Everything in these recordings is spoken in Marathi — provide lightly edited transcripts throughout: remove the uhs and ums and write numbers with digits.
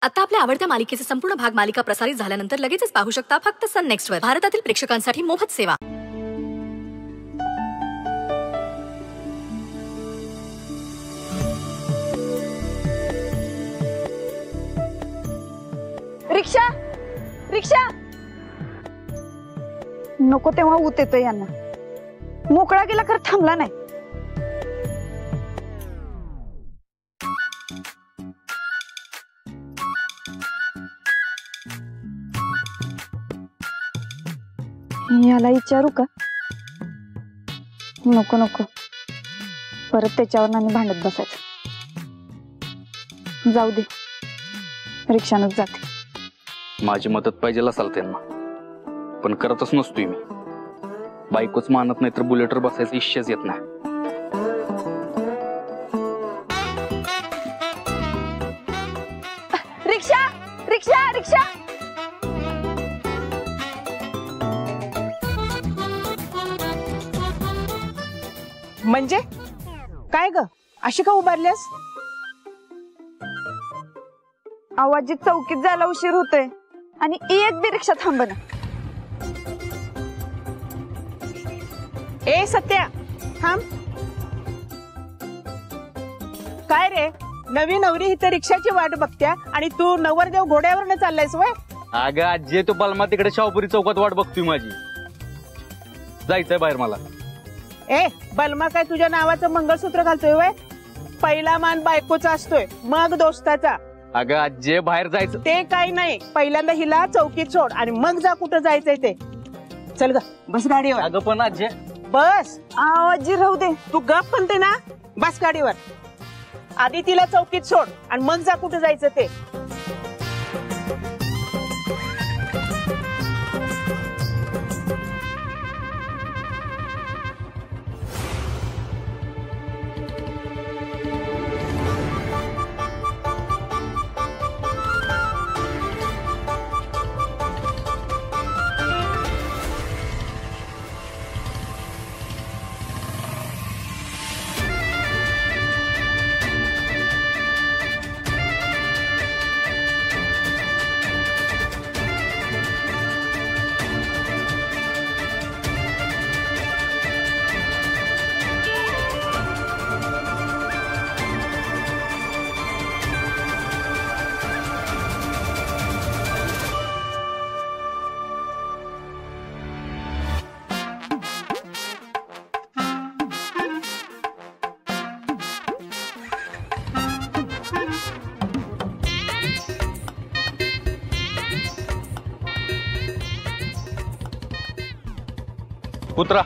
आता आपल्या आवडत्या मालिकेचे संपूर्ण भाग मालिका प्रसारित झाल्यानंतर लगेचच पाहू शकता फक्त सन नेक्स्ट वर. भारतातील प्रेक्षकांसाठी मोफत सेवा. रिक्षा रिक्षा नको तेव्हा ऊत येतोय यांना. मोकळा गेला खर थांबला नाही. याला विचारू का? नको नको परत त्याच्यावर आणि भांडत बसायचं. जाऊ दे रिक्षानच जाते. माझी मदत पाहिजे असाल त्यांना पण करतच नसतोय मी. बायकोच मानत नाही तर बुलेटवर बसायचा इच्छाच येत नाही. रिक्षा रिक्षा रिक्षा म्हणजे काय ग अशी का उभारल्यास? आवाजी चौकीत जायला उशीर होतोय आणि एक बी रिक्षा थांबना. ए सत्या थांब. काय रे नवी नवरी इथं रिक्षाची वाट बघत्या आणि तू नवरदेव घोड्यावरनं चाललायस वय? अगं आजी तो बलमा तिकडे शाहपुरी चौकात वाट बघतोय माझी. जायचंय बाहेर मला. ए बलमा काय तुझ्या नावाचं मंगळसूत्र घालतोय वय? पहिला मान बायकोचा असतोय मग दोस्ताचा. अगं आजी बाहेर जायचं ते काही नाही. पहिल्यांदा हिला चौकीत सोड आणि मग जा कुठं जायचंय ते. चल ग बस गाडीवर. अगं पण आजी बस. आवाजी राहू दे. तू गप म्हणते ना. बस गाडीवर. आधी तिला चौकीत सोड आणि मग जा कुठं जायचं ते. उतरा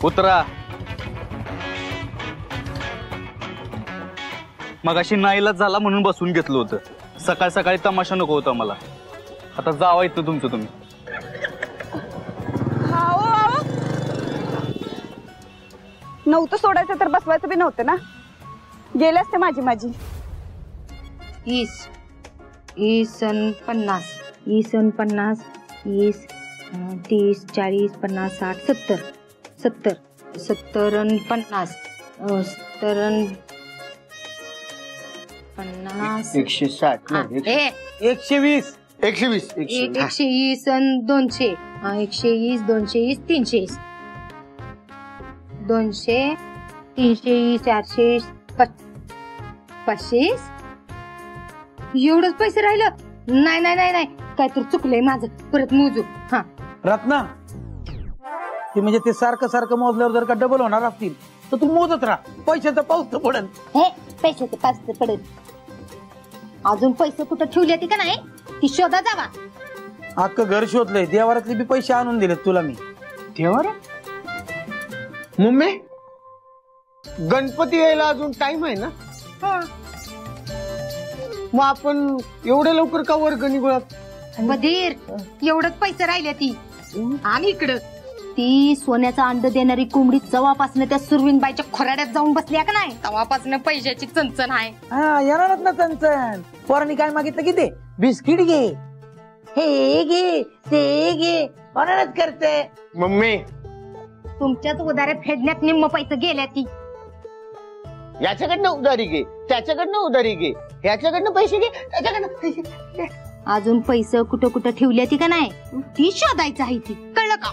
उतरा. मगाशी नाईलाज झाला म्हणून बसून घेतलं होतं. सकाळ सकाळी तमाशा नको होता मला. आता जावा येतं तुमचं तुम्ही. नव्हतं सोडायचं तर बसवायचं बी नव्हतं ना. गेले असते माझी माझी. ईस 50 ईस 30 40 50 60 70 70 70 आणि 50 70 आणि 50 160 120 120 120 आणि 200 120 220 300 200 300 400 500 एवढंच पैसे राहिलं. नाही नाही नाही नाही काहीतरी चुकलंय माझं. परत मोजू. हा रत्ना ते म्हणजे ते सारखं सारखं मोजल्यावर जर का डबल होणार असतील तर तू मोजत राहा. पैशाचा पाऊस तर पडेल. हे पैशाचे पाऊस तर पडेल. अजून पैसे कुठं ठेवले ते का नाही ती शोधा जावा. अख्खं घर शोधलंय. देवारातले बी पैसे आणून दिलेत तुला मी. देवार मम्मी गणपती यायला अजून टाइम आहे ना? मग आपण एवढ्या लवकर का वर्गणी गोळा? बधीर एवढंच पैसे राहिले ती. आणि इकडं ती सोन्याचा अंड देणारी कोंबडी जवापासनं त्या सुरवीनबाईच्या खोराड्यात जाऊन बसल्या का नाही तेव्हापासनं पैशाची चणचण आहे. हा येणारच ना चणचण. पोरांनी काय मागितलं की ते बिस्किट घे हे घे ते घे म्हणूनच करते. मम्मी तुमच्याच उदारे फेडण्यात निम्म पैसे गेल्या ती. याच्याकडनं उधारी घे, त्याच्याकडनं उधारी घे, ह्याच्याकडनं पैसे घे, त्याच्याकडनं पैसे घे. अजून पैसे कुठं कुठं ठेवली ती का नाही ती शोधायचं आहे ती, कळलं का?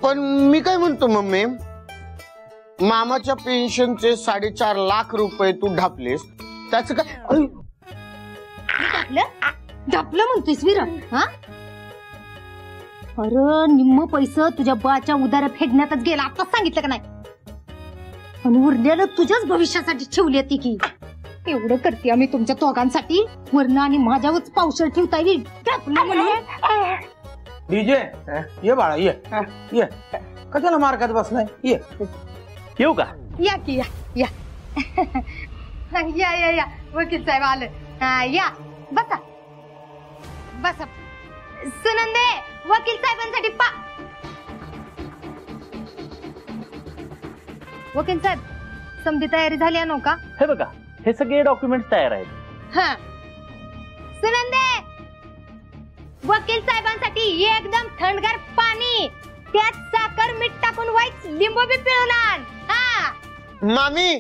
पण मी काय म्हणतो मम्मी, मामाच्या पेन्शनचे 4.5 लाख रुपये तू ढापलेस, त्याच काय? ढापलं म्हणतोयस विर? हा, अरे निम्म पैसे तुझ्या बाच्या उदार फेडण्यातच गेला, आताच सांगितलं का नाही? आणि उरलेलं तुझ्याच भविष्यासाठी ठेवली ती की. एवढं करते आम्ही तुमच्या दोघांसाठी, वर्ण आणि माझ्यावरच पावसाळ ठेवता येईल. ढापलं म्हणून डीजे ये बाळा ये ये, कशाला मार्गात बसलाय? ये येऊ का? या की या या या या या वकील साहेब आलं. या बसा बसा. सुनंदे वकील साहेबांसाठी वकील साहेब समधी तयारी झाली आहे का? हे बघा, हे सगळे डॉक्युमेंट्स तयार आहेत. हा सुनंदे वकील साहेबांसाठी एकदम थंडगार पाणी, त्यात साखर मीठ टाकून वाईट लिंबू बी पिळून आण. हा मामी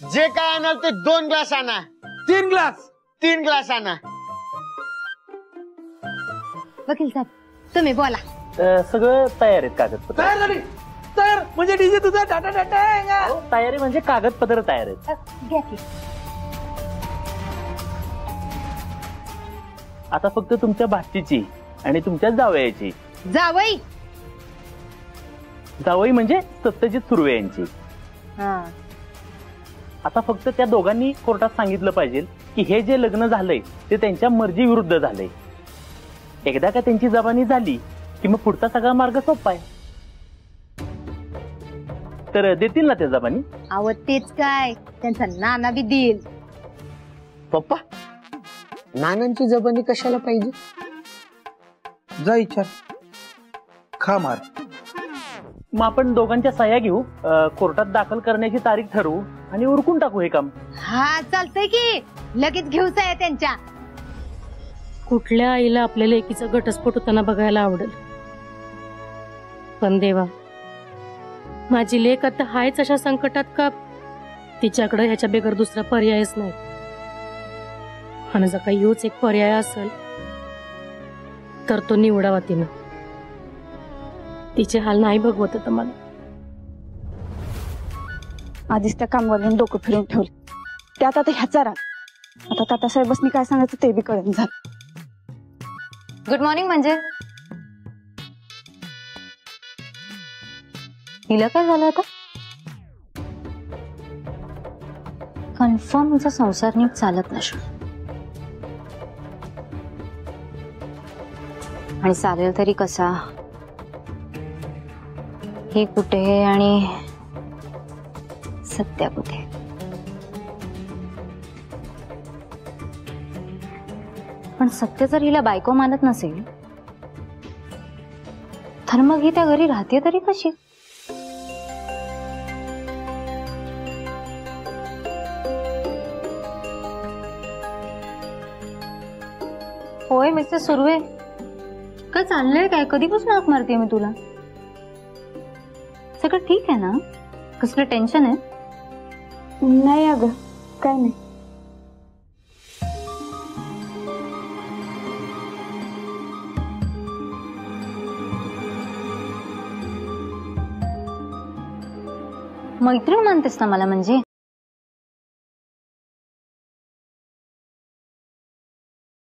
जे काय आणाल ते 2 ग्लास आणा. 3 ग्लास. 3 ग्लास आणा. वकील साहेब तुम्ही बोला. सगळं तयार आहेत कागदपत्र. तयार झाली? तयार म्हणजे डीजे तुझा डाटा डाटा आहे का? तयारी म्हणजे कागदपत्र तयार आहेत. घ्या की. आता फक्त तुमच्या भाचीची आणि तुमच्या जावयाची. जावई? जावई म्हणजे सत्यजित सुर्वे यांची. आता फक्त त्या दोघांनी कोर्टात सांगितलं पाहिजे की हे जे लग्न झालंय ते त्यांच्या मर्जी विरुद्ध झालंय. एकदा का त्यांची जबानी झाली की मग पुढचा सगळा मार्ग सोपा आहे. तर देतील ना त्या जबानी? अहो तेच काय, त्यांचा नाना बी देईल. पप्पा नानांची जबानी कशाला पाहिजे? जा विचार, खा मार. मग आपण दोघांच्या सह्या घेऊ, कोर्टात दाखल करण्याची तारीख ठरवू आणि उरकून टाकू हे काम. हा चालतंय की, लगेच घेऊच आहे त्यांच्या. कुठल्या आईला आपल्या लेकीचा घटस्फोट होताना बघायला आवडेल, पण देवा माझी लेक आता हायच अशा संकटात का तिच्याकडे ह्याच्या बेगर दुसरा पर्यायच नाही. आणि जर काही ह्योच एक पर्याय असेल तर तो निवडावा तिनं. तिचे हाल नाही भगवत होतं मला. आधीच त्या कामवाल्याने डोकं फिरून ठेवले, त्यात आता ह्याचा राग. आता तात्यासाहेबांनी काय सांगायचं ते बी कळून झालं. Good morning. म्हणजे हिला काय झालं आता? कन्फर्म हिचा संसार नीट चालत नसेल, आणि चालेल तरी कसा? हे कुठे आणि सत्या कुठे? पण सत्य जर हिला बायको मानत नसेल तर मग ही त्या घरी राहते तरी कशी? होय मिस्टर सुर्वे, काय चाललंय? काय कधीपासून हाक मारते मी तुला? सगळं ठीक आहे ना? कसलं टेन्शन आहे? नाही अगं, काय नाही. मैत्रीण मानतेस ना मला? म्हणजे